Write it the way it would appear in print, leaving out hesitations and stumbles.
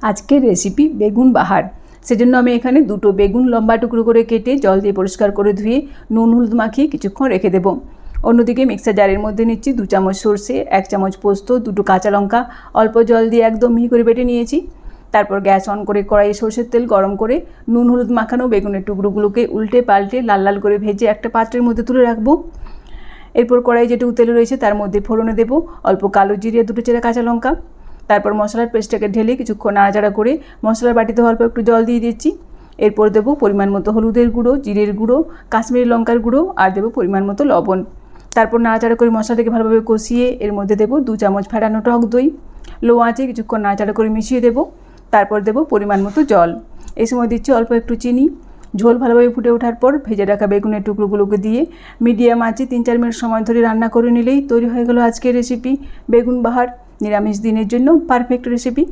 আজকের রেসিপি বেগুন বাহার। সেজন্য আমি এখানে দুটো বেগুন লম্বা টুকরো করে কেটে জল দিয়ে পরিষ্কার করে ধুয়ে নুন হলুদ মাখিয়ে কিছুক্ষণ রেখে দেবো। অন্যদিকে মিক্সার জারের মধ্যে নিচ্ছি 2 চামচ সর্ষে, 1 চামচ পোস্ত, 2টো কাঁচা লঙ্কা অল্প জল দিয়ে একদম মিহি করে বেটে নিয়েছি। তারপর গ্যাস অন করে কড়াইয়ে সর্ষের তেল গরম করে নুন হলুদ মাখানো বেগুনের টুকরোগুলোকে উল্টে পাল্টে লাল লাল করে ভেজে একটা পাত্রের মধ্যে তুলে রাখবো। এরপর কড়াই যেটুকু তেল রয়েছে তার মধ্যে ফোড়নে দেবো অল্প কালো জিরে, 2টো চেরা কাঁচা লঙ্কা। তারপর মশলার পেস্টটাকে ঢেলে কিছুক্ষণ নাড়াচাড়া করে মশলার বাটিতে অল্প একটু জল দিয়ে দিচ্ছি। এরপর দেবো পরিমাণ মতো হলুদের গুঁড়ো, জিরের গুঁড়ো, কাশ্মীরি লঙ্কার গুঁড়ো আর দেবো পরিমাণ মতো লবণ। তারপর নাড়াচাড়া করে মশলাটাকে ভালোভাবে কষিয়ে এর মধ্যে দেবো 2 চামচ ফেটানো টক দই। লো আঁচে কিছুক্ষণ নাড়াচাড়া করে মিশিয়ে দেবো। তারপর দেবো পরিমাণ মতো জল। এই সময় দিচ্ছি অল্প একটু চিনি। ঝোল ভালোভাবে ফুটে ওঠার পর ভেজে রাখা বেগুনের টুকরোগুলোকে দিয়ে মিডিয়াম আঁচে 3-4 মিনিট সময় ধরে রান্না করে নিলেই তৈরি হয়ে গেল আজকের রেসিপি বেগুন বাহার। নিরামিষ দিনের জন্য পারফেক্ট রেসিপি।